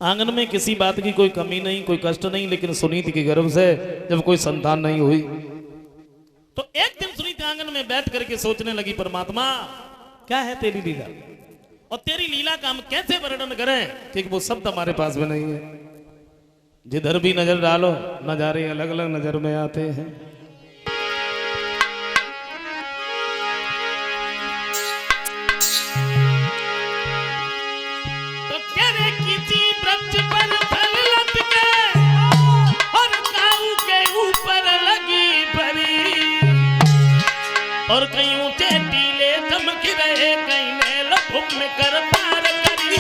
आंगन में किसी बात की कोई कमी नहीं, कोई कष्ट नहीं, लेकिन सुनीति के गर्भ से जब कोई संतान नहीं हुई तो एक दिन सुनीति आंगन में बैठ करके सोचने लगी, परमात्मा क्या है तेरी लीला, और तेरी लीला का हम कैसे वर्णन करें, क्योंकि वो शब्द हमारे पास में नहीं है। जिधर भी नजर डालो नजारे अलग अलग नजर में आते हैं। तो करे किसी वृक्ष पर फल लटके और काऊ के ऊपर लगी परी, और कहीं ऊंचे टीले चमक रहे, कहीं मेल घूम कर पार करी।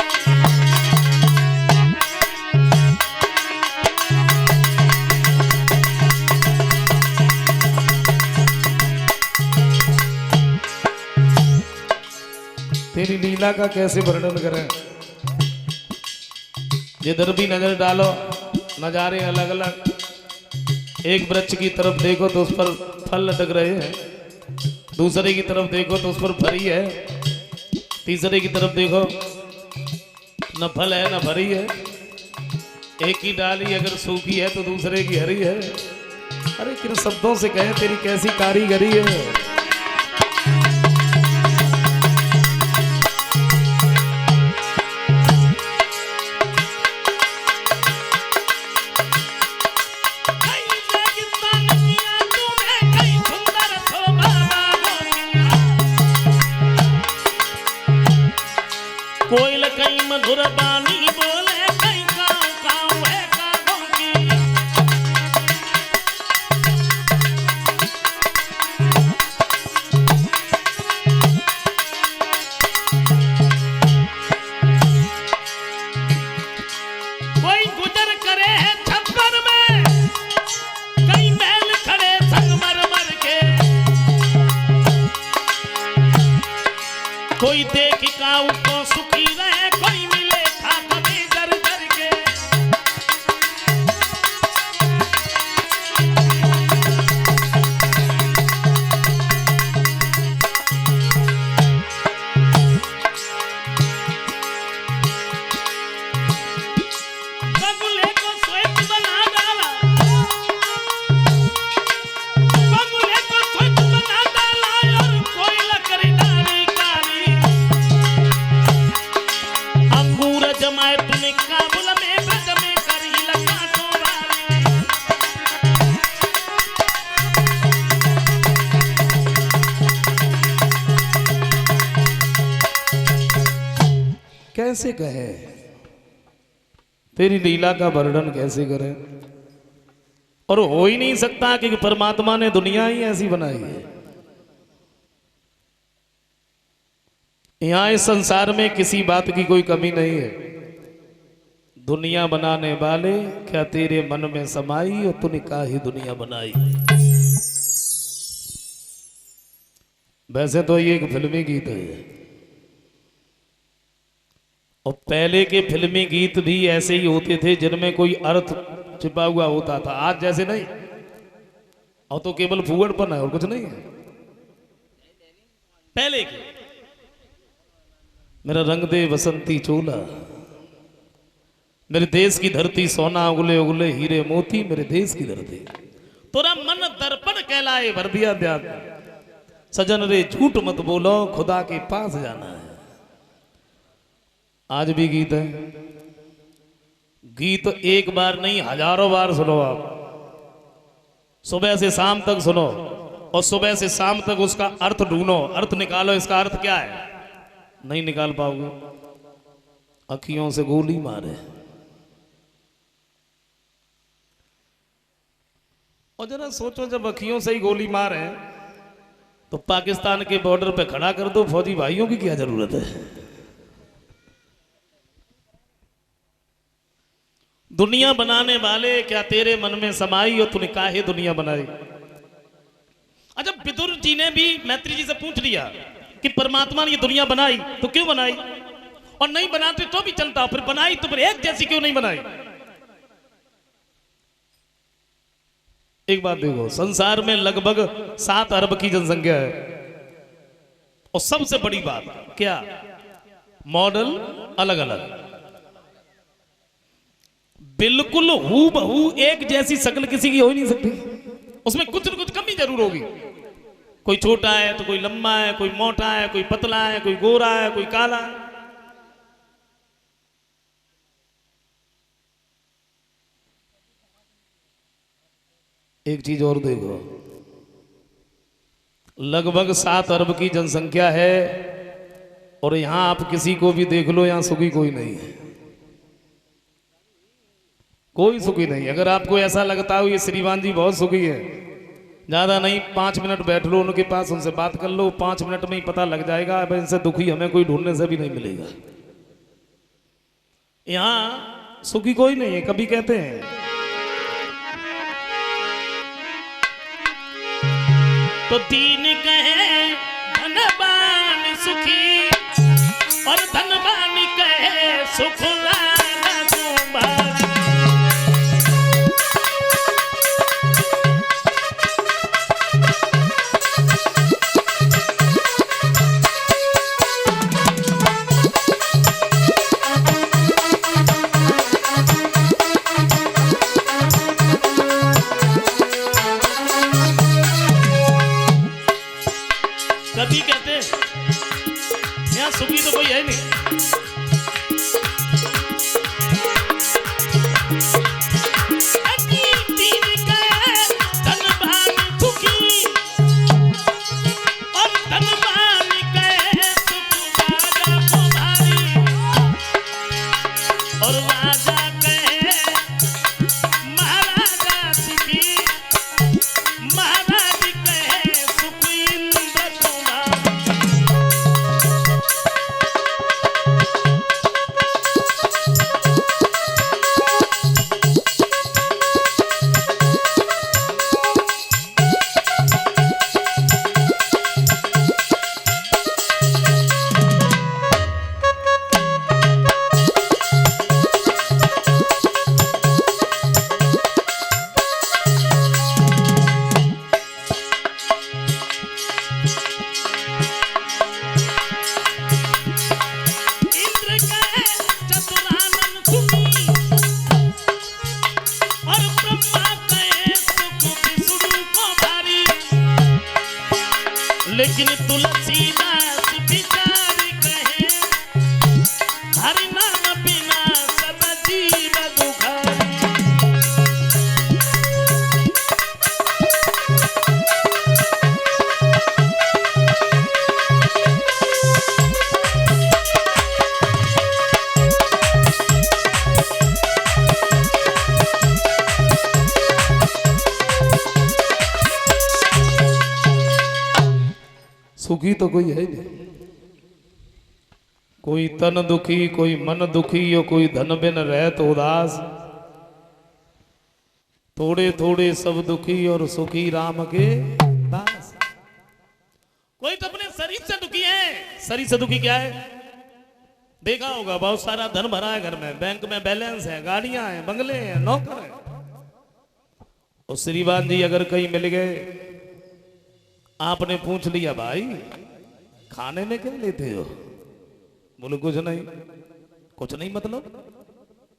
तेरी लीला का कैसे वर्णन करें, जिधर भी नजर डालो नजारे अलग अलग। एक वृक्ष की तरफ देखो तो उस पर फल लटक रहे हैं, दूसरे की तरफ देखो तो उस पर फरी है, तीसरे की तरफ देखो न फल है न फरी है। एक की डाली अगर सूखी है तो दूसरे की हरी है। अरे किन शब्दों से कहे तेरी कैसी कारीगरी है। कोयल कहीं मधुर बानी बोले, कहीं काऊ काऊ है कागों की। कोई गुजर करे है छप्पर में, कहीं महल खड़े संगमरमर के। कोई देख काऊ को सुखी रहे, कोई मिले खाक में जर जर के। बगुले को श्वेत बना डाला, बगुले को श्वेत बना डाला, और कोई लकड़ी डाली काली। अंगूर जमाए तूने काबुल में, ब्रज में करी लगा वाली। कैसे कहे तेरी लीला का वर्णन कैसे करें, और हो ही नहीं सकता कि परमात्मा ने दुनिया ही ऐसी बनाई है। यहां इस संसार में किसी बात की कोई कमी नहीं है। दुनिया बनाने वाले क्या तेरे मन में समाई, और तूने काहे दुनिया बनाई। वैसे तो ये एक फिल्मी गीत है, और पहले के फिल्मी गीत भी ऐसे ही होते थे जिनमें कोई अर्थ छिपा हुआ होता था। आज जैसे नहीं, और तो केवल फूहड़पन है और कुछ नहीं है। पहले के मेरा रंग दे बसंती चोला, मेरे देश की धरती सोना उगले उगले हीरे मोती, मेरे देश की धरती तोरा मन दर्पण कहलाए भर दिया ध्यान। सजन रे झूठ मत बोलो, खुदा के पास जाना है। आज भी गीत है। गीत एक बार नहीं हजारों बार सुनो आप, सुबह से शाम तक सुनो, और सुबह से शाम तक उसका अर्थ ढूंढो, अर्थ निकालो। इसका अर्थ क्या है नहीं निकाल पाओगे। अखियों से गोली मारे, और जरा सोचो जब अखियों से ही गोली मारे तो पाकिस्तान के बॉर्डर पे खड़ा कर दो फौजी भाइयों की क्या जरूरत है। दुनिया बनाने वाले क्या तेरे मन में समाई, और तूने काहे दुनिया बनाई। अच्छा, विदुर जी ने भी मैत्री जी से पूछ लिया कि परमात्मा ने ये दुनिया बनाई तो क्यों बनाई, और नहीं बनाते तो भी चलता, फिर बनाई तो फिर एक जैसी क्यों नहीं बनाई। एक बात देखो, संसार में लगभग 7 अरब की जनसंख्या है, और सबसे बड़ी बात क्या, मॉडल अलग अलग। बिल्कुल हूबहू एक जैसी शक्ल किसी की हो ही नहीं सकती, उसमें कुछ न कुछ कमी जरूर होगी। कोई छोटा है तो कोई लंबा है, कोई मोटा है, कोई पतला है, कोई गोरा है, कोई काला है। एक चीज और देखो, लगभग 7 अरब की जनसंख्या है और यहां आप किसी को भी देख लो, यहां सुखी कोई नहीं है, कोई सुखी नहीं। अगर आपको ऐसा लगता हो ये श्रीमान जी बहुत सुखी है, ज्यादा नहीं 5 मिनट बैठ लो उनके पास, उनसे बात कर लो, 5 मिनट में ही पता लग जाएगा। अब इनसे दुखी हमें कोई ढूंढने से भी नहीं मिलेगा। यहां सुखी कोई नहीं है। कभी कहते हैं तो दीन कहे धनवान सुखी और धनवान कहे सुख लाना तुम्हारा। कभी कहते यहाँ सुखी तो कोई है नहीं। लेकिन तुलसीदास बिचारी कहे हरि नाम बिना सब जीव दुखारी। सुखी तो कोई है नहीं, कोई तन दुखी, कोई मन दुखी, और कोई धन बिन रह तो उदास। थोड़े थोड़े सब दुखी और सुखी राम के दास। कोई तो अपने शरीर से दुखी है। शरीर से दुखी क्या है? देखा होगा बहुत सारा धन भरा है घर में, बैंक में बैलेंस है, गाड़ियां हैं, बंगले हैं, नौकर है, और श्रीमान जी अगर कहीं मिल गए, आपने पूछ लिया भाई खाने में क्या लेते हो? बोले कुछ नहीं। कुछ नहीं मतलब?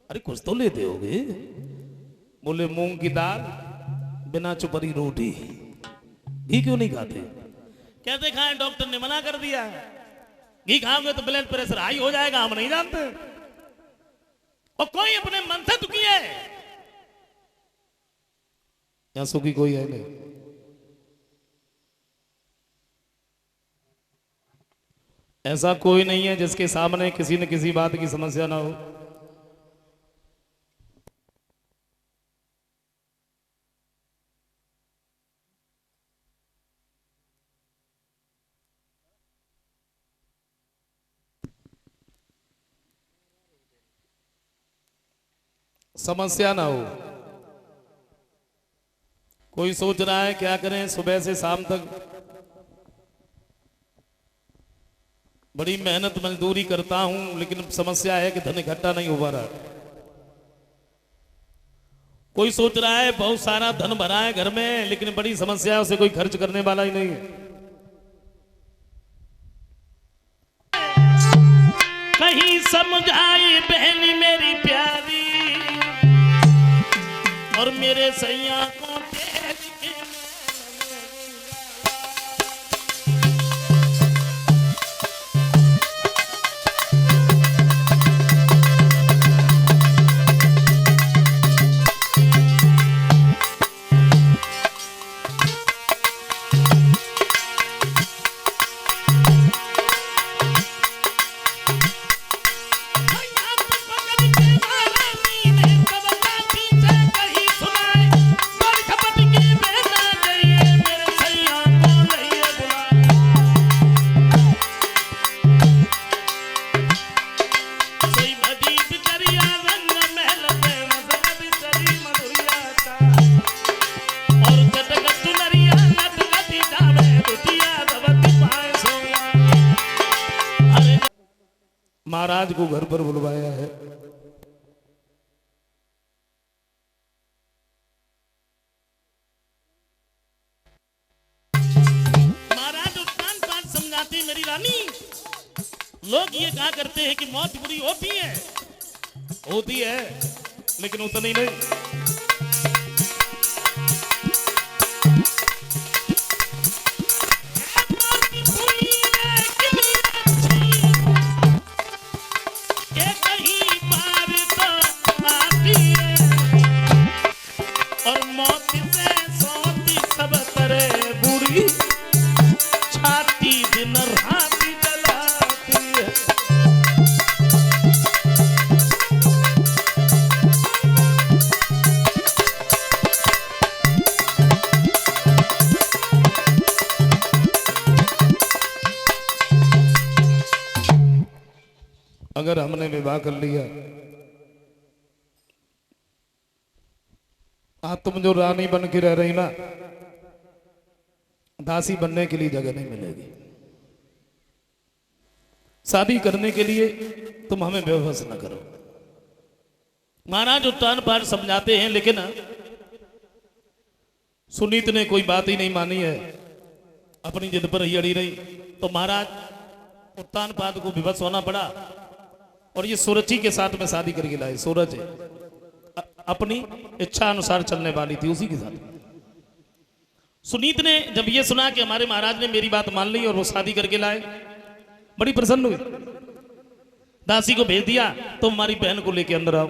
अरे कुछ तो लेते होगे। बोले मूंग की दाल बिना चुपरी रोटी। घी क्यों नहीं खाते? कैसे खाएं? डॉक्टर ने मना कर दिया है, घी खाओगे तो ब्लड प्रेशर हाई हो जाएगा। हम नहीं जानते। और कोई अपने मन से दुखी है। यहां सुखी कोई है नहीं। ऐसा कोई नहीं है जिसके सामने किसी न किसी बात की समस्या ना हो। समस्या ना हो। कोई सोच रहा है क्या करें, सुबह से शाम तक बड़ी मेहनत मजदूरी करता हूं, लेकिन समस्या है कि धन इकट्ठा नहीं हो पा रहा। कोई सोच रहा है बहुत सारा धन भरा है घर में, लेकिन बड़ी समस्या है, उसे कोई खर्च करने वाला ही नहीं है। कहीं समझाई बहनी मेरी प्यारी, और मेरे सैया को तेज के महाराज को घर पर बुलवाया है। महाराज उत्तान पाठ समझाते मेरी रानी। लोग ये कहा करते हैं कि मौत बुरी होती है लेकिन उतनी नहीं। अगर हमने विवाह कर लिया, आज तुम जो रानी बन के रह रही ना, दासी बनने के लिए जगह नहीं मिलेगी। शादी करने के लिए तुम हमें बेवस न करो। महाराज उत्तान पाठ समझाते हैं लेकिन सुनीत ने कोई बात ही नहीं मानी है, अपनी जिद पर ही अड़ी रही। तो महाराज उत्तान पाठ को विवश होना पड़ा और ये सूरज के साथ में शादी करके लाए। सूरज अपनी इच्छा अनुसार चलने वाली थी, उसी के साथ। सुनीत ने जब ये सुना कि हमारे महाराज ने मेरी बात मान ली और वो शादी करके लाए, बड़ी प्रसन्न हुई। दासी को भेज दिया, तो हमारी बहन को लेके अंदर आओ।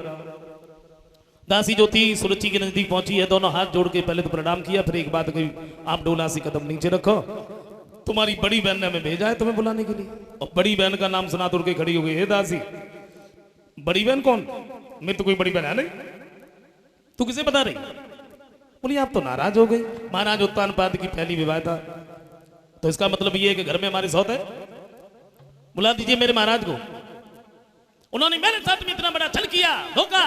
दासी जो थी सूरज के नजदीक पहुंची है, दोनों हाथ जोड़ के पहले तो प्रणाम किया, फिर एक बात कही, आप डोला से कदम नीचे रखो, तुम्हारी बड़ी बहन ने हमें भेजा है तुम्हें बुलाने के लिए। और बड़ी बहन का नाम सुना तुर के खड़ी हो गई। हे दासी, बड़ी बहन कौन? मेरी तो कोई बड़ी बहन है नहीं, तू किसे बता रही? बोली आप तो नाराज हो गई। महाराज उत्तान पाद की पहली विवाह था, तो इसका मतलब ये है कि घर में हमारी सौत है। बुला दीजिए मेरे महाराज को। उन्होंने मेरे साथ में इतना बड़ा छल किया, धोखा।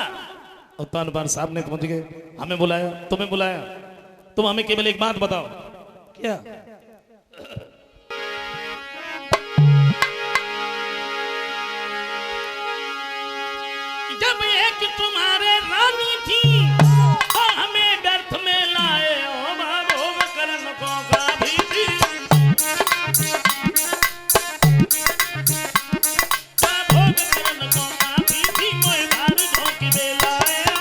उत्तान पाद साहब ने पहुंच गए, हमें बुलाया, तुम्हें बुलाया, तुम हमें केवल एक बात बताओ। क्या? जब एक तुम्हारे रानी थी तो हमें व्यर्थ में लाए हो, भोग करन को का भी थी। भोग करन को का भी थी, कोई बार धोखे में लाया।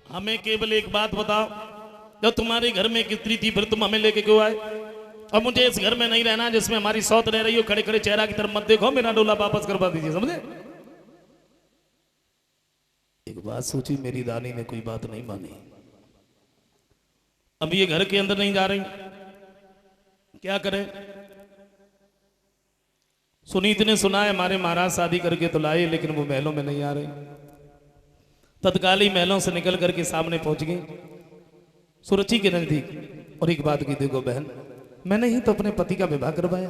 हमें केवल एक बात बताओ, जब तुम्हारे घर में एक स्त्री थी, फिर तुम हमें लेके क्यों आए? और मुझे इस घर में नहीं रहना जिसमें हमारी सौत रह रही हो। खड़े खड़े चेहरा की तरफ मत देखो, मेरा डोला वापस करवा दीजिए, समझे? एक बात सोची, मेरी रानी ने कोई बात नहीं मानी। अब ये घर के अंदर नहीं जा रही, क्या करें? सुनीत ने सुना है हमारे महाराज शादी करके तो लाए, लेकिन वो महलों में नहीं आ रहे। तत्काल ही महलों से निकल करके सामने पहुंच गई सुरची के नजदीक। और एक बात की, देखो बहन, मैंने ही तो अपने पति का विवाह करवाया,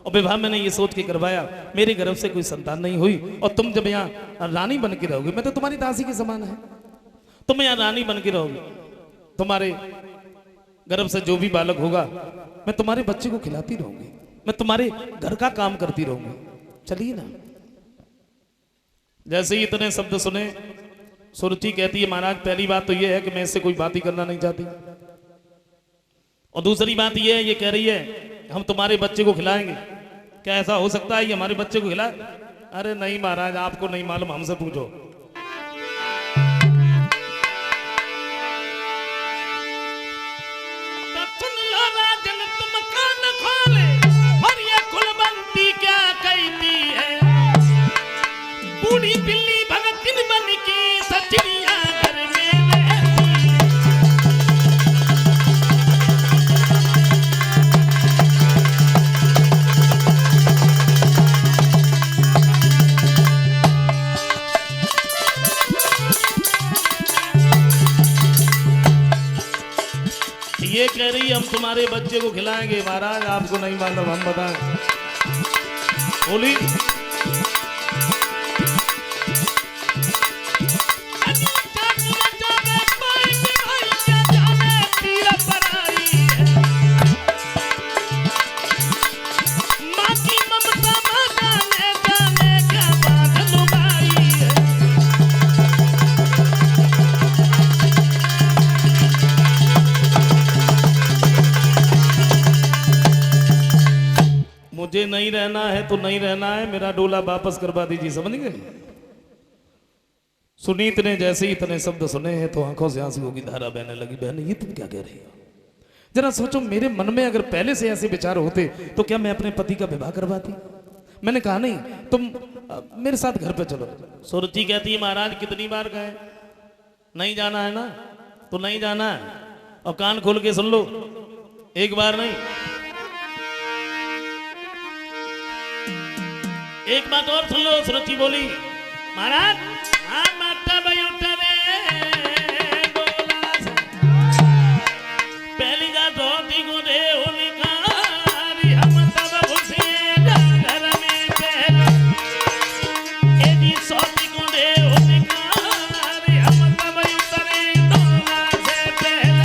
और विवाह मैंने ये सोच के करवाया मेरे गर्भ से कोई संतान नहीं हुई, और तुम जब यहाँ रानी बन के रहोगे, मैं तो तुम्हारी दासी के समान है, तुम यहाँ रानी बन के रहोगे, तुम्हारे गर्भ से जो भी बालक होगा मैं तुम्हारे बच्चे को खिलाती रहूंगी, मैं तुम्हारे घर का काम करती रहूंगी, चलिए ना। जैसे ही इतने शब्द सुने, सुरची कहती है महाराज पहली बात तो ये है कि मैं इससे कोई बात ही करना नहीं चाहती, और दूसरी बात ये है, ये कह रही है हम तुम्हारे बच्चे को खिलाएंगे। क्या ऐसा हो सकता है ये हमारे बच्चे को खिला? अरे नहीं महाराज, आपको नहीं मालूम, हमसे पूछो। तो सुन लो राजन तुम कान खोले, और ये कुलवंती क्या कहती है, बूढ़ी बिल्ली भगतिन बन की सचरिया घर में ये कह रही हम तुम्हारे बच्चे को खिलाएंगे। महाराज आपको नहीं मालूम, हम बताएं। बोली मुझे नहीं रहना है तो नहीं रहना है, मेरा डोला वापस करवा दीजिए, समझ गए? सुनीत ने जैसे ही इतने शब्द सुने हैं तो आंखों से आंसुओं की धारा बहने लगी। बहन ये तुम क्या कह रही हो? जरा सोचो, मेरे मन में अगर पहले से ऐसे विचार होते तो क्या मैं अपने पति का विवाह करवाती? मैंने कहा नहीं, तुम मेरे साथ घर पे चलो। सुरती कहती है महाराज कितनी बार गए, नहीं जाना है ना तो नहीं जाना है, और कान खोल के सुन लो, एक बार नहीं। एक बात और सुन लो। सुरती बोली महाराज पहली जा धोती को दे होलिकारी, हम तब घुसे घर में पहले, एदी सोती को दे होलिकारी, हम तब उतरे डोला से पहले।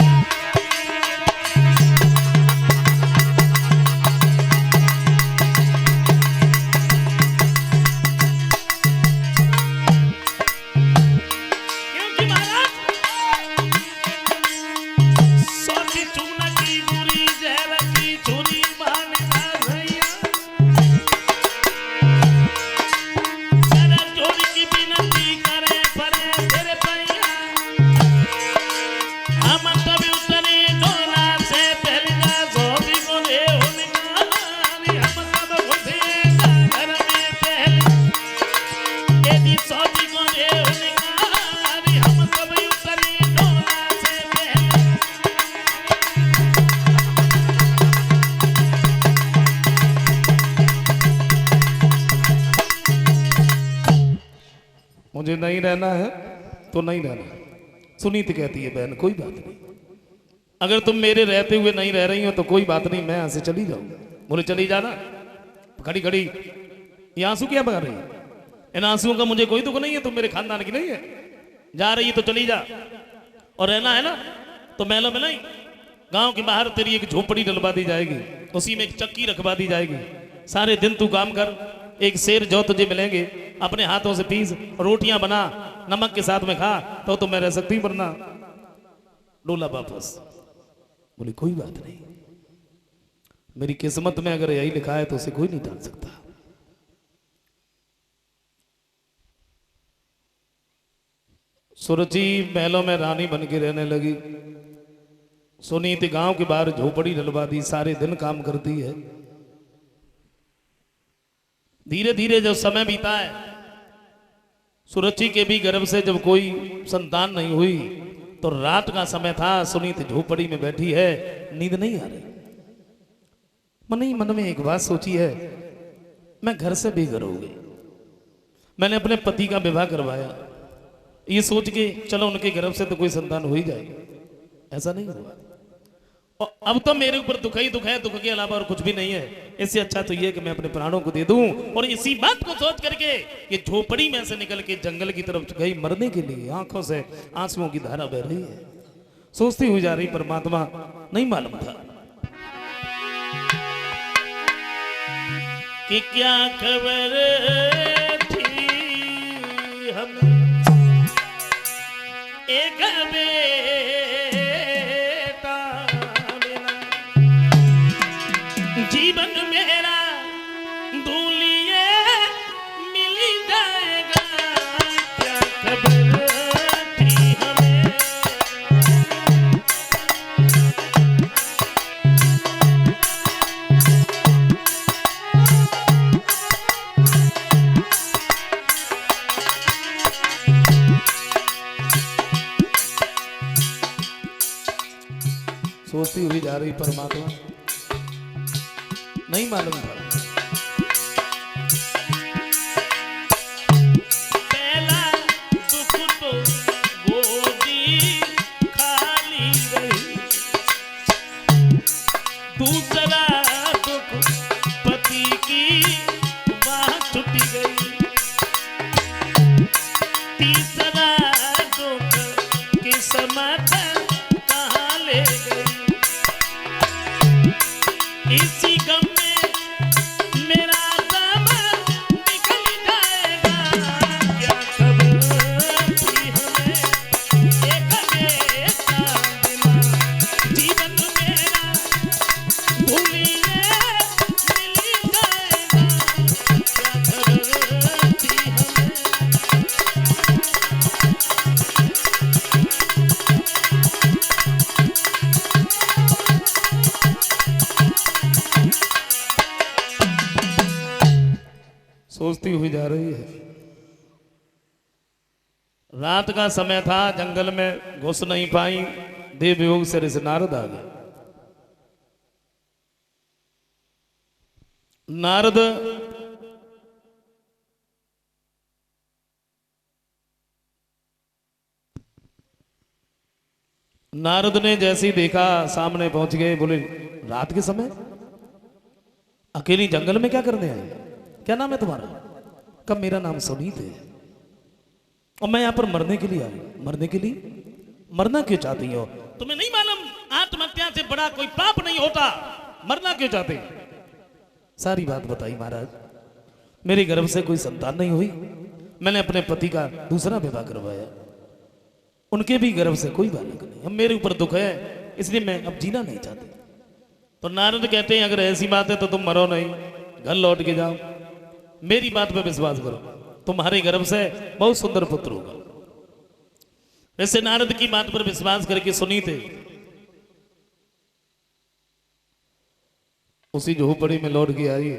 मुझे नहीं रहना है तो नहीं रहना। सुनीत कहती है बहन कोई बात नहीं, अगर तुम मेरे रहते हुए नहीं रह रही हो तो कोई बात नहीं, मैं यहाँ से चली जाऊँ। बोले चली जाना। खड़ी खड़ी ये आंसू क्या बहा रही है? इन आंसुओं का मुझे कोई दुख नहीं है, तुम मेरे खानदान की नहीं है। जा रही है तो चली जा, और रहना है ना तो महलों में नहीं, गांव के बाहर तेरी एक झोपड़ी डलवा दी जाएगी, उसी में एक चक्की रखवा दी जाएगी। सारे दिन तू काम कर, एक शेर जो तुझे मिलेंगे, अपने हाथों से पीस, रोटियां बना, नमक के साथ में खा, तो मैं रह सकती, वरना डोला वापस। बोली कोई बात नहीं, मेरी किस्मत में अगर यही लिखा है तो उसे कोई नहीं टाल सकता। सुरची महलों में रानी बन के रहने लगी। सुनीति गांव के बाहर झोपड़ी डलवा दी, सारे दिन काम करती है। धीरे धीरे जब समय बीता है, सुरची के भी गर्भ से जब कोई संतान नहीं हुई तो रात का समय था। सुनीति झोपड़ी में बैठी है, नींद नहीं आ रही। मन ही मन में एक बात सोची है, मैं घर से बेघर हो गई। मैंने अपने पति का विवाह करवाया, ये सोच के चलो उनके गर्भ से तो कोई संतान हो ही जाएगी, ऐसा नहीं हुआ। और अब तो मेरे ऊपर दुख ही दुख है, दुख के अलावा और कुछ भी नहीं है। इससे अच्छा तो ये कि मैं अपने प्राणों को दे दूं। और इसी बात को सोच करके ये झोपड़ी में से निकल के जंगल की तरफ गई मरने के लिए। आंखों से आंसुओं की धारा बह रही है, सोचती हुई जा रही, परमात्मा नहीं मालूम था कि क्या खबर थी हमें एक बेटा बिना, जीवन मेरा रही परमात्मा, नहीं मालूम था। पहला दुख तो गोदी खाली रही, दूसरा दुख पति की बाह छुटी गई, तीसरा दुख किस्मत कहाँ ले गई। इसी गम में मेरा दम निकल जाएगा, क्या खबर थी हमें एक ऐसा दिला, जीवन मेरा भूलिए मिल जाएगा, क्या खबर थी हमें। सोचती हुई जा रही है। रात का समय था, जंगल में घुस नहीं पाई, देव योग से ऋषि नारद आ गए। नारद नारद ने जैसे ही देखा सामने पहुंच गए, बोले रात के समय अकेली जंगल में क्या करने आए, क्या नाम है तुम्हारा? कब? मेरा नाम सुनीत है और मैं यहां पर मरने के लिए आई। मरने के लिए? मरना क्यों चाहती हो? तुम्हें नहीं मालूम आत्महत्या से बड़ा कोई पाप नहीं होता, मरना क्यों चाहते? सारी बात बताई महाराज। मेरे गर्भ से कोई संतान नहीं हुई, मैंने अपने पति का दूसरा विवाह करवाया, उनके भी गर्भ से कोई बालक नहीं। अब मेरे ऊपर दुख है, इसलिए मैं अब जीना नहीं चाहती। तो नारद कहते हैं अगर ऐसी बात है तो तुम मरो नहीं, घर लौट के जाओ, मेरी बात पे विश्वास करो, तुम्हारे गर्भ से बहुत सुंदर पुत्र होगा। वैसे नारद की बात पर विश्वास करके सुनीते उसी झोपड़ी में लौट के आई।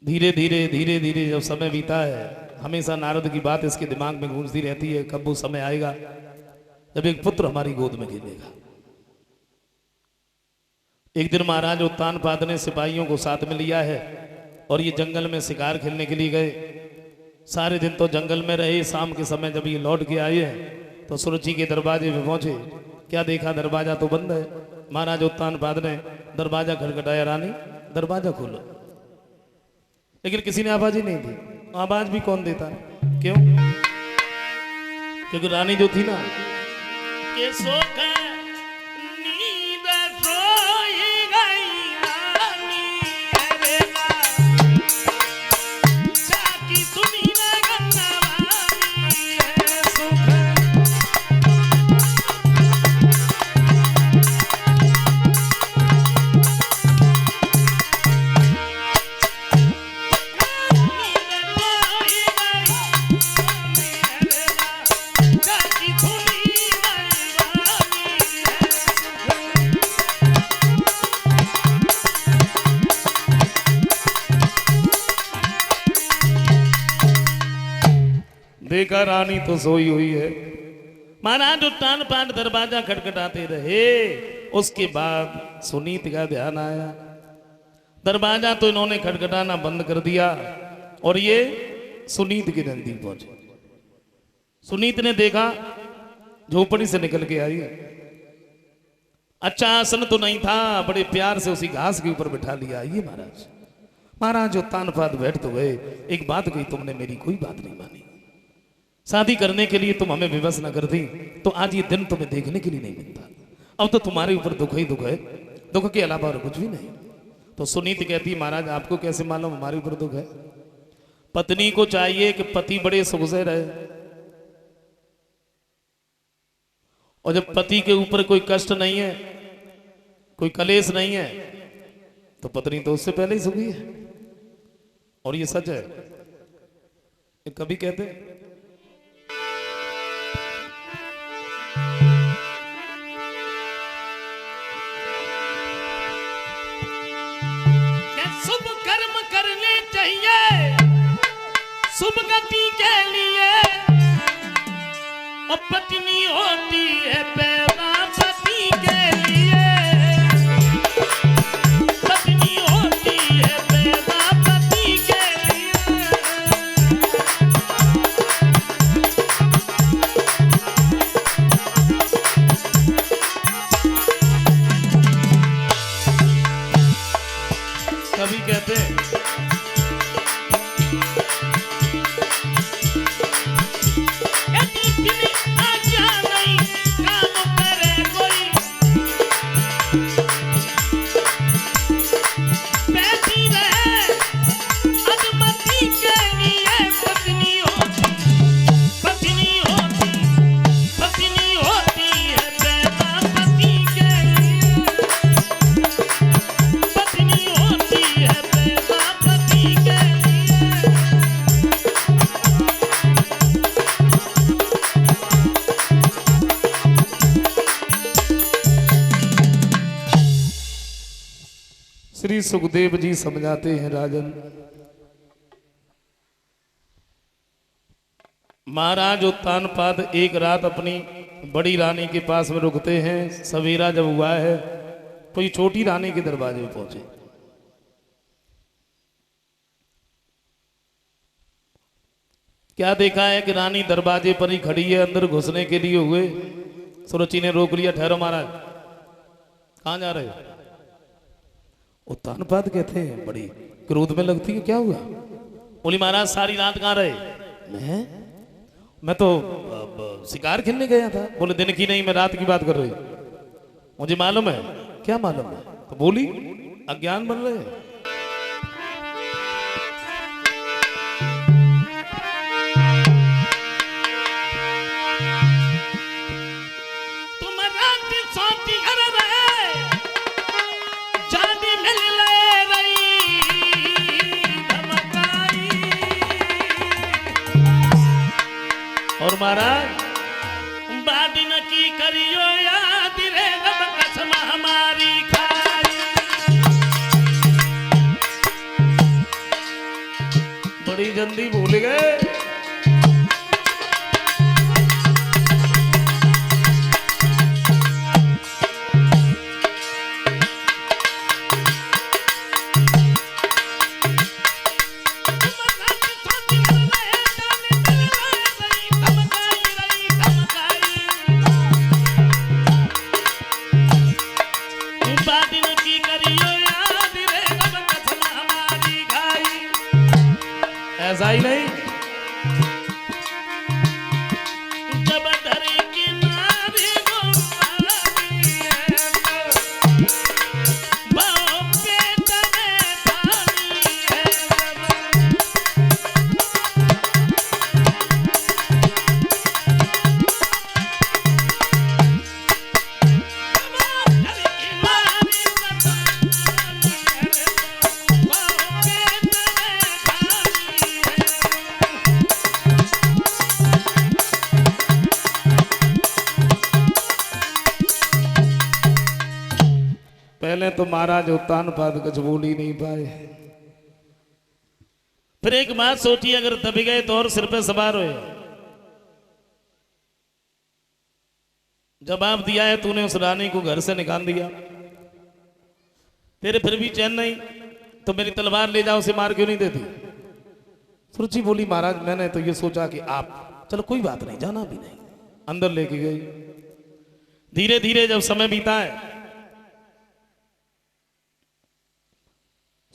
धीरे धीरे धीरे धीरे जब समय बीता है, हमेशा नारद की बात इसके दिमाग में गूंजती रहती है, कब वो समय आएगा जब एक पुत्र हमारी गोद में खेलेगा। एक दिन महाराज उत्तानपाद ने सिपाहियों को साथ में लिया है और ये जंगल में शिकार खेलने के लिए गए। सारे दिन तो जंगल में रहे, शाम के समय जब ये लौट के आए हैं तो सुरुचि के दरवाजे पे पहुंचे। क्या देखा, दरवाजा तो बंद है। महाराज उत्तानपाद ने दरवाजा खटखटाया, रानी दरवाजा खोलो, लेकिन किसी ने आवाज ही नहीं दी। आवाज भी कौन देता? क्यों? क्योंकि रानी जो थी ना, के सोख नींद सोई गई रानी, अरे ना जाकी सुनी ना गंगा वाली है सुख। देखा रानी तो सोई हुई है। महाराज उत्तानपाद दरवाजा खटखटाते रहे। उसके बाद सुनीत का ध्यान आया, दरवाजा तो इन्होंने खटखटाना बंद कर दिया और ये सुनीत के नजदीक पहुंचे। सुनीत ने देखा झोपड़ी से निकल के आई है। अच्छा आसन तो नहीं था, बड़े प्यार से उसी घास के ऊपर बिठा लिया। ये महाराज महाराज उत्तानपाद बैठ तो गए। एक बात कही तुमने, मेरी कोई बात नहीं मानी। शादी करने के लिए तुम हमें विवश न करती तो आज ये दिन तुम्हें देखने के लिए नहीं मिलता। अब तो तुम्हारे ऊपर दुख ही दुख है, दुख के अलावा और कुछ भी नहीं। तो सुनीत कहती, महाराज आपको कैसे मालूम हमारे ऊपर दुख है? पत्नी को चाहिए कि पति बड़े सुख से रहे, और जब पति के ऊपर कोई कष्ट नहीं है, कोई कलेश नहीं है, तो पत्नी तो उससे पहले ही सुखी है। और ये सच है। ये कभी कहते शुभ कर्म करने चाहिए शुभ गति के लिए, और पत्नी होती है पैदा पति के लिए। श्री सुखदेव जी समझाते हैं राजन, महाराज उत्तानपाद एक रात अपनी बड़ी रानी के पास में रुकते हैं। सवेरा जब हुआ है तो ये छोटी रानी के दरवाजे में पहुंचे। क्या देखा है कि रानी दरवाजे पर ही खड़ी है, अंदर घुसने के लिए हुए। सुरुचि ने रोक लिया, ठहरो महाराज, कहां जा रहे हो? उत्तानपाद कहते हैं बड़ी क्रोध में लगती है, क्या हुआ? बोली महाराज सारी रात कहां रहे? मैं तो शिकार खेलने गया था। बोले दिन की नहीं, मैं रात की बात कर रही हूं। मुझे मालूम है। क्या मालूम है? तो बोली अज्ञान बन रहे हैं। और महाराज बादिन की करियो याद रे रब कसम हमारी खाई। बड़ी जल्दी भूल गए। ऐसा ही नहीं, जब धरे की नारी गुमारी है बाहों पे तने थाली है। पहले तो महाराज उत्तानपाद कुछ बोल ही नहीं पाए। फिर एक बात सोची, अगर दब गए तो और सिर पे सवार हुए। जवाब दिया है तूने उस रानी को घर से निकाल दिया, तेरे फिर भी चैन नहीं, तो मेरी तलवार ले जाओ, उसे मार क्यों नहीं देती? सुरुचि बोली महाराज मैंने तो ये सोचा कि आप, चलो कोई बात नहीं, जाना भी नहीं। अंदर लेके गई। धीरे धीरे जब समय बीता है,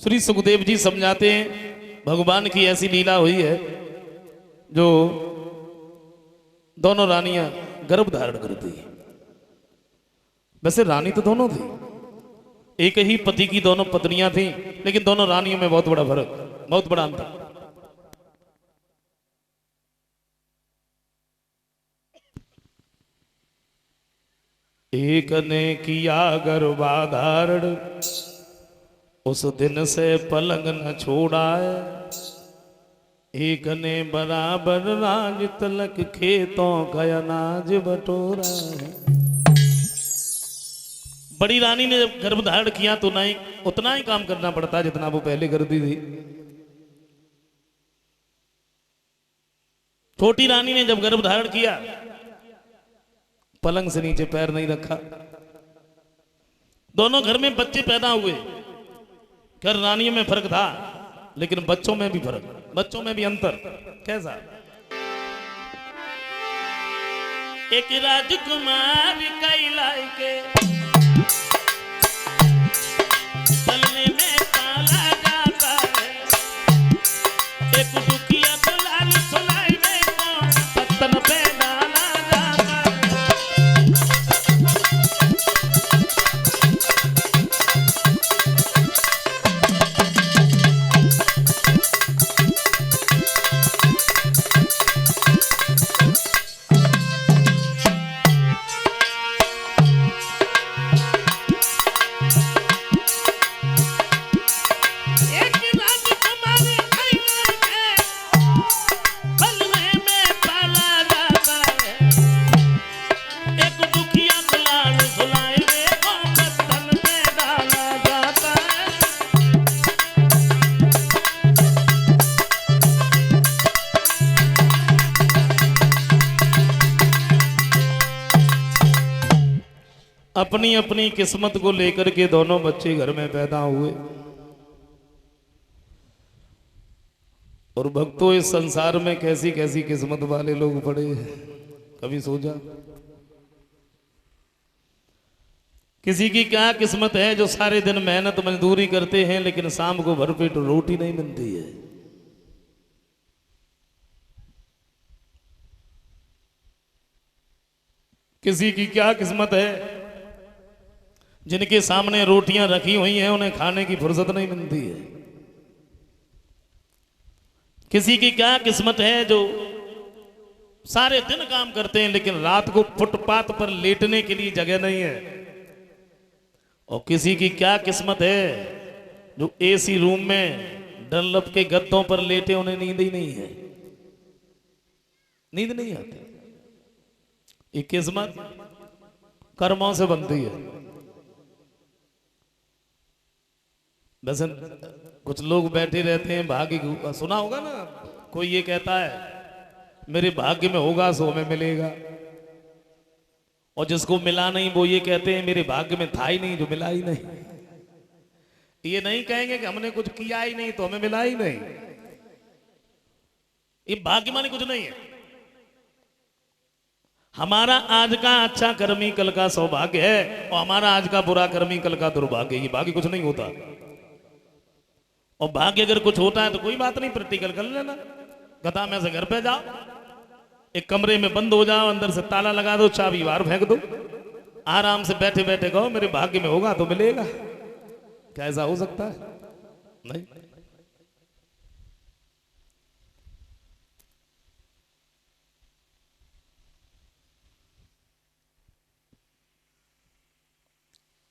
श्री सुखदेव जी समझाते हैं भगवान की ऐसी लीला हुई है जो दोनों रानियां गर्भ धारण करती है। वैसे रानी तो दोनों थी, एक ही पति की दोनों पत्नियां थी, लेकिन दोनों रानियों में बहुत बड़ा फर्क, बहुत बड़ा अंतर। एक ने किया गर्भाधारण, उस दिन से पलंग न छोड़ा है। एक ने बराबर राज तलक खेतों का अनाज बटोरा है। बड़ी रानी ने जब गर्भ धारण किया तो नहीं उतना ही काम करना पड़ता जितना वो पहले करती थी। छोटी रानी ने जब गर्भ धारण किया, पलंग से नीचे पैर नहीं रखा। दोनों घर में बच्चे पैदा हुए। घर रानियों में फर्क था, लेकिन बच्चों में भी फर्क, बच्चों में भी अंतर। कैसा? एक राजकुमार कैलाई के तलने में पाला जाता है, एक दुखिया दुलारी सुलाई में पत्तन पे डाला जाता है। अपनी अपनी किस्मत को लेकर के दोनों बच्चे घर में पैदा हुए। और भक्तों, इस संसार में कैसी कैसी किस्मत वाले लोग पड़े हैं, कभी सोचा? किसी की क्या किस्मत है जो सारे दिन मेहनत मजदूरी करते हैं लेकिन शाम को भरपेट रोटी नहीं मिलती है। किसी की क्या किस्मत है जिनके सामने रोटियां रखी हुई हैं उन्हें खाने की फुर्सत नहीं मिलती है। किसी की क्या किस्मत है जो सारे दिन काम करते हैं लेकिन रात को फुटपाथ पर लेटने के लिए जगह नहीं है। और किसी की क्या किस्मत है जो एसी रूम में डनलप के गद्दों पर लेटे, उन्हें नींद ही नहीं है, नींद नहीं आती। ये किस्मत कर्मों से बनती है। वैसे कुछ लोग बैठे रहते हैं भाग्य, सुना होगा ना, कोई ये कहता है मेरे भाग्य में होगा सो हमें मिलेगा, और जिसको मिला नहीं वो ये कहते हैं मेरे भाग्य में था ही नहीं जो मिला ही नहीं। ये नहीं कहेंगे कि हमने कुछ किया ही नहीं तो हमें मिला ही नहीं। ये भाग्य माने कुछ नहीं है। हमारा आज का अच्छा कर्मी कल का सौभाग्य है और हमारा आज का बुरा कर्मी कल का दुर्भाग्य। ये भाग्य कुछ नहीं होता। और भाग्य अगर कुछ होता है तो कोई बात नहीं, प्रैक्टिकल कर लेना। गधा में से घर पे जाओ, एक कमरे में बंद हो जाओ, अंदर से ताला लगा दो, चाबी बाहर फेंक दो, आराम से बैठे बैठे कहो मेरे भाग्य में होगा तो मिलेगा। क्या ऐसा हो सकता है? नहीं।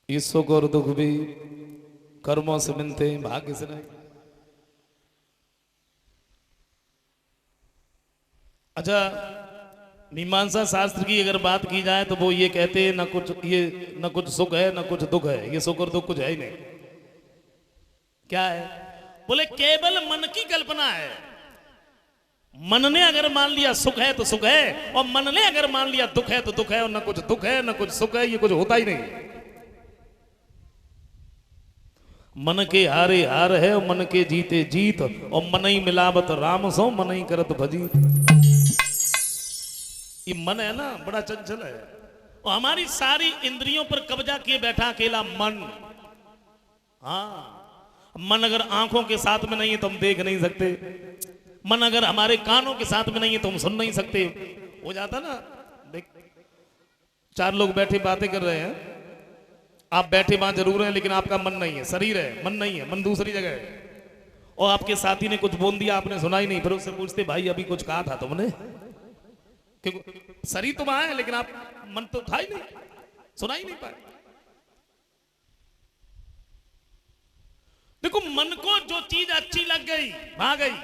इस सुख और दुख भी कर्मों से मिलते हैं, भाग्य से नहीं। अच्छा, मीमांसा शास्त्र की अगर बात की जाए तो वो ये कहते हैं न कुछ सुख है न कुछ दुख है। ये सुख और दुख कुछ है ही नहीं। क्या है? बोले केवल मन की कल्पना है। मन ने अगर मान लिया सुख है तो सुख है, और मन ने अगर मान लिया दुख है तो दुख है, और न कुछ दुख है न कुछ सुख है। ये कुछ होता ही नहीं। मन के हारे हार है और मन के जीते जीत, और मन ही मिलावत राम सो मन ही करत भजी। ये मन है ना, बड़ा चंचल है और हमारी सारी इंद्रियों पर कब्जा किए बैठा अकेला मन। हाँ, मन अगर आंखों के साथ में नहीं है तो हम देख नहीं सकते। मन अगर हमारे कानों के साथ में नहीं है तो हम सुन नहीं सकते। हो जाता ना, देख 4 लोग बैठे बातें कर रहे हैं, आप बैठे वहां जरूर हैं लेकिन आपका मन नहीं है, शरीर है, मन नहीं है, मन दूसरी जगह है। और आपके साथी ने कुछ बोल दिया, आपने सुना ही नहीं, फिर उससे पूछते भाई अभी कुछ कहा था तुमने? क्योंकि शरीर तो वहां है लेकिन आप मन तो था ही नहीं, सुना ही नहीं पाए। देखो, मन को जो चीज अच्छी लग गई वहां गई।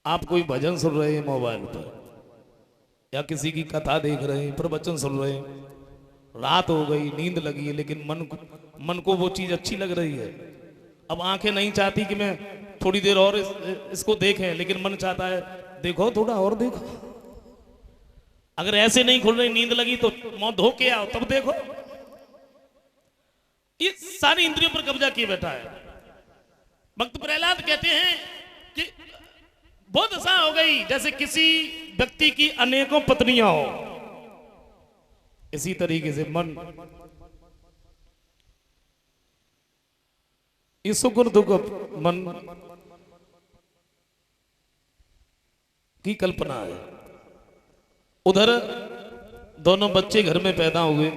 आप कोई भजन सुन रहे हैं मोबाइल पर, या किसी की कथा देख रहे हैं, प्रवचन सुन रहे हैं, रात हो गई, नींद लगी है, लेकिन मन को वो चीज अच्छी लग रही है। अब आंखें नहीं चाहती कि मैं थोड़ी देर और इसको देखें, लेकिन मन चाहता है देखो थोड़ा और देखो। अगर ऐसे नहीं खुल रही, नींद लगी तो मुंह धो के आओ तब देखो। ये सारी इंद्रियों पर कब्जा किए बैठा है। भक्त प्रहलाद कहते हैं कि बहुत ऐसा हो गई जैसे किसी व्यक्ति की अनेकों पत्नियां हो। इसी तरीके से मन इस सुख और दुख मन की कल्पना है। उधर दोनों बच्चे घर में पैदा हुए।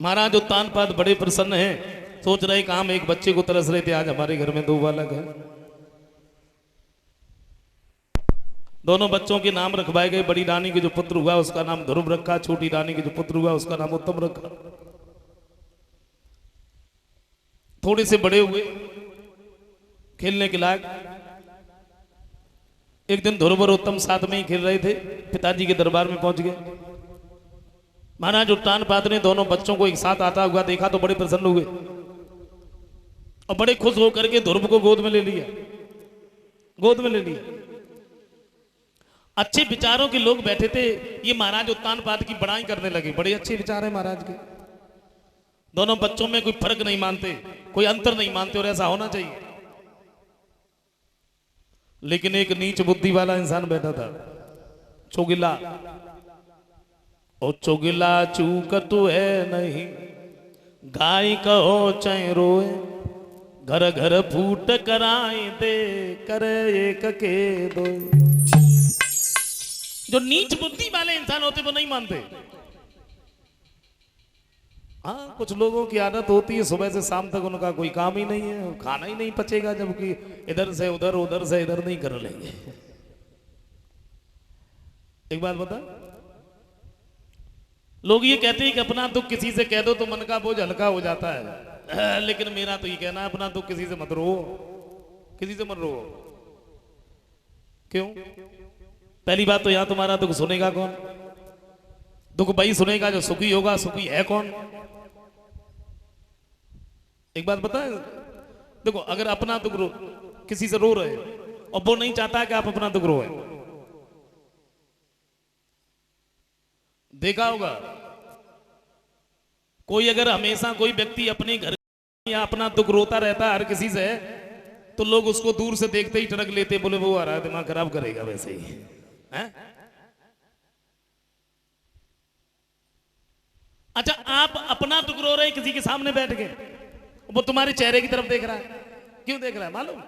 महाराज उत्तानपाद बड़े प्रसन्न हैं, सोच रहे काम एक बच्चे को तरस रहे थे, आज हमारे घर में 2 बालक हैं। दोनों बच्चों के नाम रखवाए गए। बड़ी रानी के जो पुत्र हुआ उसका नाम ध्रुव रखा, छोटी रानी के जो पुत्र हुआ उसका नाम उत्तम रखा। थोड़े से बड़े हुए, खेलने के लायक। एक दिन ध्रुव और उत्तम साथ में ही खेल रहे थे, पिताजी के दरबार में पहुंच गए। महाराज उत्तानपाद ने दोनों बच्चों को एक साथ आता हुआ देखा तो बड़े प्रसन्न हुए और बड़े खुश होकर के ध्रुव को गोद में ले लिया। गोद में ले लिया। अच्छे विचारों के लोग बैठे थे, ये महाराज उत्तानपाद की बड़ाई करने लगे, बड़े अच्छे विचार है महाराज के, दोनों बच्चों में कोई फर्क नहीं मानते, कोई अंतर नहीं मानते, और ऐसा होना चाहिए। लेकिन एक नीच बुद्धि वाला इंसान बैठा था, चुगिला, और चुगिला चूकतु है नहीं, गाय कहो चाहे रोए, घर घर फूट कराए दे, करे एक के दो। जो नीच बुद्धि वाले इंसान होते वो नहीं मानते। हाँ, कुछ लोगों की आदत होती है सुबह से शाम तक उनका कोई काम ही नहीं है, खाना ही नहीं पचेगा, जबकि इधर से उधर उधर से इधर नहीं कर लेंगे। एक बात बता, लोग ये कहते हैं कि अपना दुख किसी से कह दो तो मन का बोझ हल्का हो जाता है, लेकिन मेरा तो ये कहना है अपना दुख किसी से मत रो, किसी से मत रो। क्यों? पहली बात तो यहां तुम्हारा दुख सुनेगा कौन? दुख वही सुनेगा जो सुखी होगा, सुखी है कौन? एक बात बताएं, देखो अगर अपना दुख किसी से रो रहे और वो नहीं चाहता कि आप अपना दुख रोए, देखा होगा कोई अगर हमेशा कोई व्यक्ति अपने घर या अपना दुख रोता रहता है हर किसी से, तो लोग उसको दूर से देखते ही टरक लेते, बोले वो आ रहा है दिमाग खराब करेगा वैसे ही है? अच्छा, आप अपना दुख रो रहे किसी के सामने बैठ के, वो तुम्हारे चेहरे की तरफ देख रहा है, क्यों देख रहा है मालूम?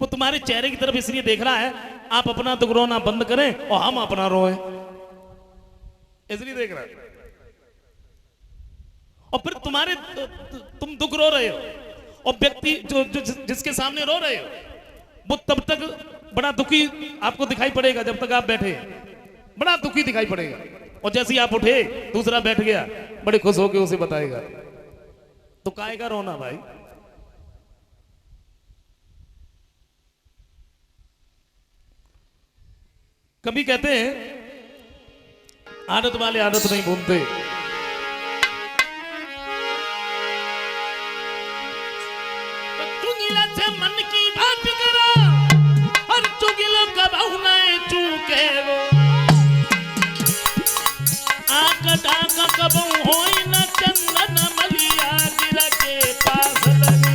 वो तुम्हारे चेहरे की तरफ इसलिए देख रहा है आप अपना दुख रोना बंद करें और हम अपना रोए, इसलिए देख रहा है। और फिर तुम दुख रो रहे हो और व्यक्ति जो जिसके सामने रो रहे हो वो तब तक बड़ा दुखी आपको दिखाई पड़ेगा, जब तक आप बैठे बड़ा दुखी दिखाई पड़ेगा, और जैसे ही आप उठे दूसरा बैठ गया बड़े खुश होकर उसे बताएगा, तो काहे का रोना भाई? कभी कहते हैं आदत वाले आदत नहीं भूलते। चुगिला से मन की बात करा, हर चुगिलो कब नहीं चूके वो, आक डाक कब होई न चंदन मलिया गिरा के पास लगे।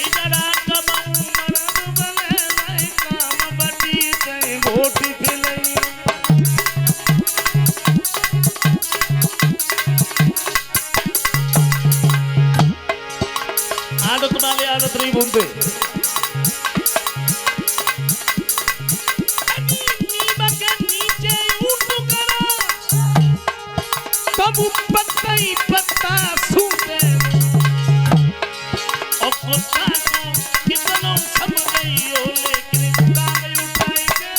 इधरा कब मरद बले नहीं काम बटी कहीं घोटी खिलई। आदत वाले आदत नहीं भूलते। नीम के नीचे उठ करा, तब पत्ता ही पत्ता सूखे, और कुत्ता को कितनों समझाइयो लेकिन टांग उठाई के।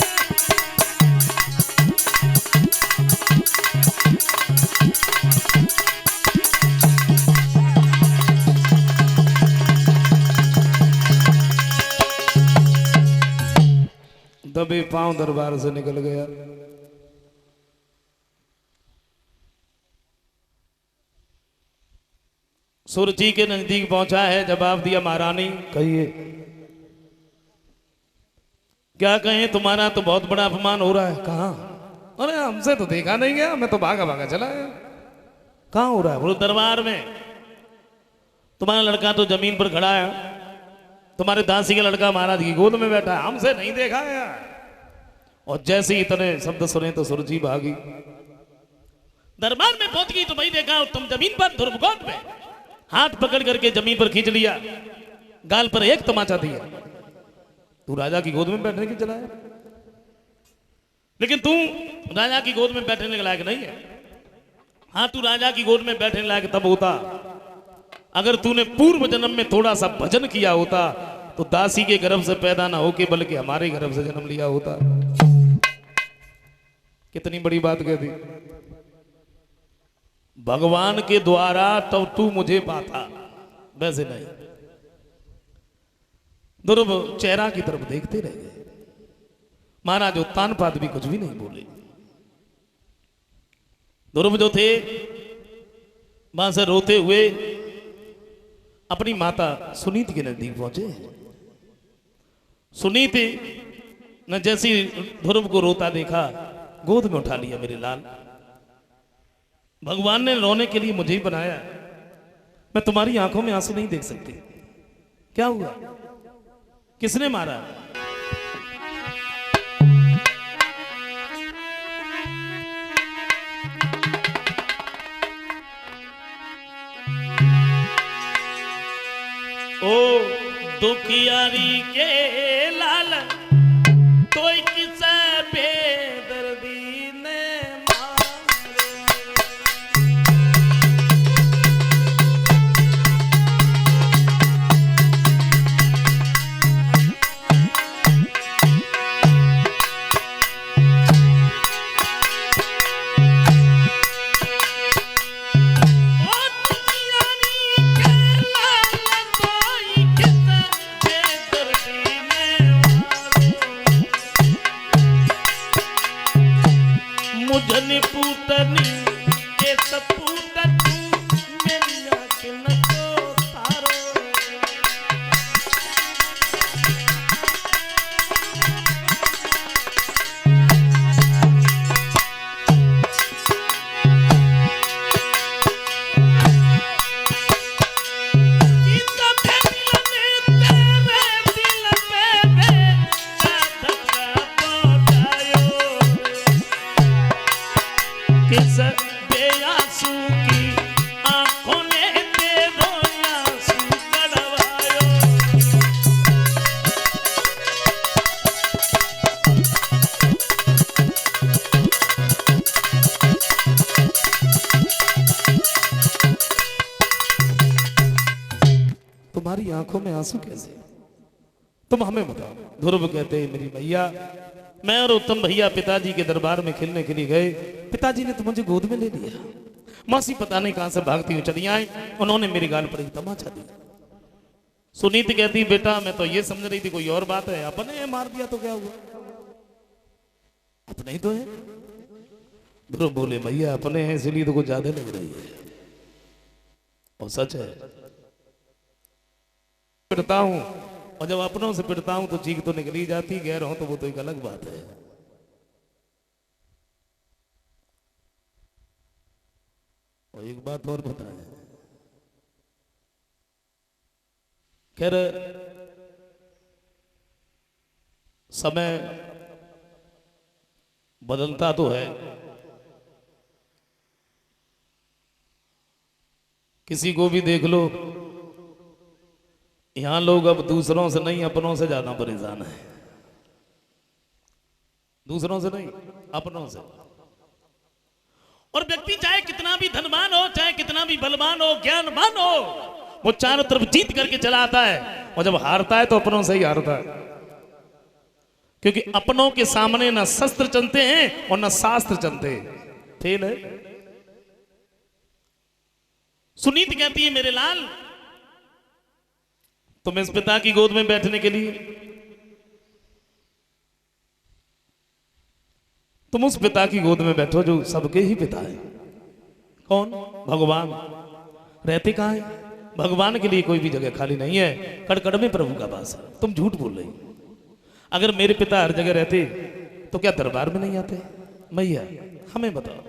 दबे पांव दरबार से निकल गया। सुरजी के नजदीक पहुंचा है, जवाब दिया महारानी। कहिए। क्या कहें, तुम्हारा तो बहुत बड़ा अपमान हो रहा है। कहाँ? अरे हमसे तो देखा नहीं गया, मैं तो भागा भागा चला गया। कहाँ हो रहा है? बोलो दरबार में। तुम्हारा लड़का तो जमीन पर खड़ा है, तुम्हारे दासी का लड़का महाराज की गोद में बैठा है, हमसे नहीं देखा है। और जैसे ही इतने शब्द सुने तो सुरजी भागी, दरबार में पहुंच गई तो भाई देखा तुम जमीन पर ध्रुवगोद में, हाथ पकड़ करके जमीन पर खींच लिया, गाल पर एक तमाचा दिया। तू राजा की गोद में बैठने की चला है, लेकिन तू राजा की गोद में बैठने के लायक नहीं है। हाँ, तू राजा की गोद में बैठने लायक तब होता अगर तूने पूर्व जन्म में थोड़ा सा भजन किया होता, तो दासी के गर्भ से पैदा ना होके बल्कि हमारे गर्भ से जन्म लिया होता। कितनी बड़ी बात कह दी। भगवान के द्वारा तब तू मुझे पाता, वैसे नहीं। ध्रुव चेहरा की तरफ देखते रह गए। महाराज उत्तानपाद भी कुछ भी नहीं बोले। ध्रुव जो थे वहां से रोते हुए अपनी माता सुनीति के नजदीक पहुंचे। सुनीति ने जैसी ध्रुव को रोता देखा, गोद में उठा लिया। मेरे लाल, भगवान ने रोने के लिए मुझे ही बनाया, मैं तुम्हारी आंखों में आंसू नहीं देख सकती। क्या हुआ? किसने मारा? ओ दुखियारी के लाल कोई किसे बेदर्दी ने मारे। मुझने पूतनी के सपूत तू मेरी आँख न तो तारो। किस बेआंसू की आंखों ने तेरो आंसू कड़वायो। तुम्हारी आंखों में आंसू कैसे? तुम हमें बताओ। ध्रुव कहते हैं, मेरी भैया, मैं और उत्तम भैया पिताजी के दरबार में खेलने के लिए गए। पिताजी ने तो मुझे गोद में ले लिया। मौसी पता नहीं कहां से भागती हुई चली आई, उन्होंने मेरी गाल पर एक तमाचा दिया। सुनीति कहती, बेटा मैं तो ये समझ रही थी कोई और बात है, अपने मार दिया तो क्या हुआ? अपने ही तो है। ध्रुव बोले, भैया अपने हैं इसलिए तो कुछ ज्यादा लग रही है, और सच है। पिटता हूं, और जब अपनों से पिटता हूं तो चीख तो निकल ही जाती, गैर हो तो वो तो एक अलग बात है। और एक बात और बताएं, खैर समय बदलता तो है, किसी को भी देख लो, यहां लोग अब दूसरों से नहीं अपनों से ज्यादा परेशान है। दूसरों से नहीं, अपनों से। और व्यक्ति चाहे कितना भी धनवान हो, चाहे कितना भी बलवान हो, ज्ञानवान हो, वो चारों तरफ जीत करके चला आता है, और जब हारता है तो अपनों से ही हारता है। क्योंकि अपनों के सामने ना शस्त्र चलते हैं और ना शास्त्र चलते हैं। फेल है। सुनीति कहती है, मेरे लाल, तुम इस पिता की गोद में बैठने के लिए, तुम उस पिता की गोद में बैठो जो सबके ही पिता है। कौन? भगवान। रहते कहां है? भगवान के लिए कोई भी जगह खाली नहीं है, कड़कड़ में प्रभु का वास है। तुम झूठ बोल रही। अगर मेरे पिता हर जगह रहते तो क्या दरबार में नहीं आते? मैया हमें बताओ।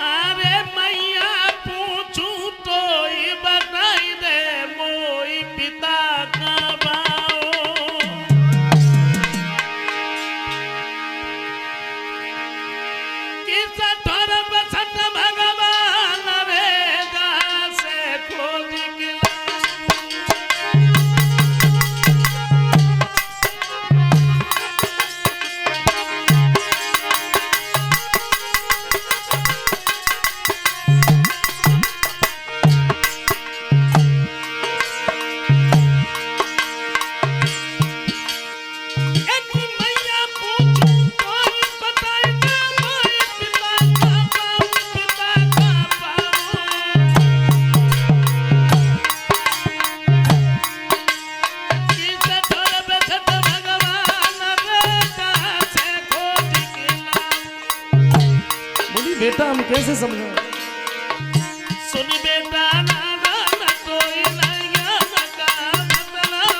अरे मैया पूछूं तो ही बताई दे मोई पिता का बाओ। किस ठोर बसत भगवान रे से खोज के बेटा हम कैसे समझें? सुन बेटा नाना न कोई नया का मतलब,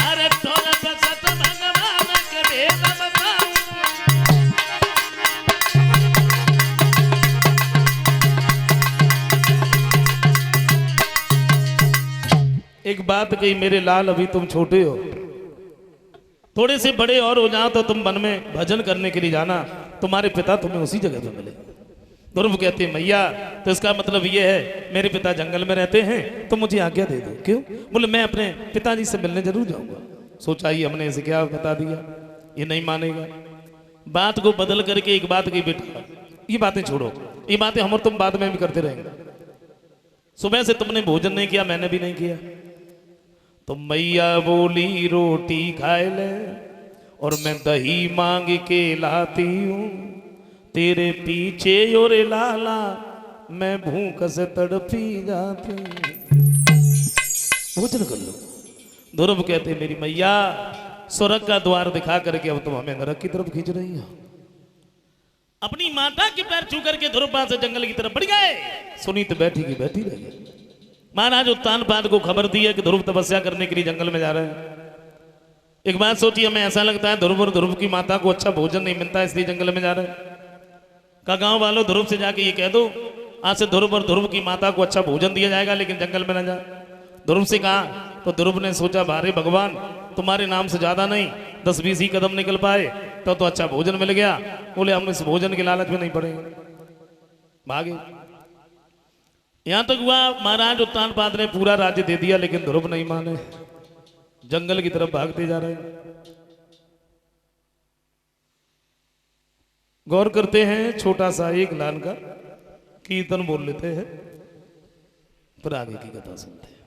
अरे तोरा बसत भगवान के भेद बताऊं। एक बात कही मेरे लाल, अभी तुम छोटे हो, थोड़े से बड़े और हो जाओ तो तुम वन में भजन करने के लिए जाना, तुम्हारे पिता तुम्हें उसी जगह पे मिले। ध्रुव कहते हैं मैया तो इसका मतलब ये है मेरे पिता जंगल में रहते हैं तो मुझे आज्ञा दे दो। क्यों? बोले मैं अपने पिताजी से मिलने जरूर जाऊंगा। सोचा ही हमने इसे क्या बता दिया, ये नहीं मानेगा। बात को बदल करके एक बात की, बेटा ये बातें छोड़ो, ये बातें हम और तुम बाद में भी करते रहेंगे। सुबह से तुमने भोजन नहीं किया, मैंने भी नहीं किया। तो मैया बोली रोटी खाए ले और मैं दही मांग के लाती हूँ, तेरे पीछे और लाला मैं भूख से तड़पी जाती हूँ। भोजन कर लो। ध्रुव कहते मेरी मैया स्वर्ग का द्वार दिखा करके अब तुम हमें नरक की तरफ खींच रही हो। अपनी माता के पैर छू करके ध्रुव वहां से जंगल की तरफ बढ़ गए। सुनी तो बैठी की बैठी रह गई। महाराज उत्तानपाद को खबर दी है कि ध्रुव तपस्या करने के लिए जंगल में जा रहे हैं। एक बात सोची, हमें ऐसा लगता है ध्रुव और ध्रुव की माता को अच्छा भोजन नहीं मिलता इसलिए जंगल में जा रहे हैं। का गांव वालों ध्रुव से जाके ये कह दो आज से ध्रुव और ध्रुव की माता को अच्छा भोजन दिया जाएगा लेकिन जंगल में न जा। ध्रुव से कहा तो ध्रुव ने सोचा भारे भगवान तुम्हारे नाम से ज्यादा नहीं 10-20 ही कदम निकल पाए तो अच्छा भोजन मिल गया। बोले हम इस भोजन के लालच में नहीं पड़ेंगे, भागे। यहां तक हुआ महाराज उत्तानपाद ने पूरा राज्य दे दिया लेकिन ध्रुव नहीं माने, जंगल की तरफ भागते जा रहे हैं। गौर करते हैं, छोटा सा एक लाइन का कीर्तन बोल लेते हैं, फिर आगे की कथा सुनते हैं।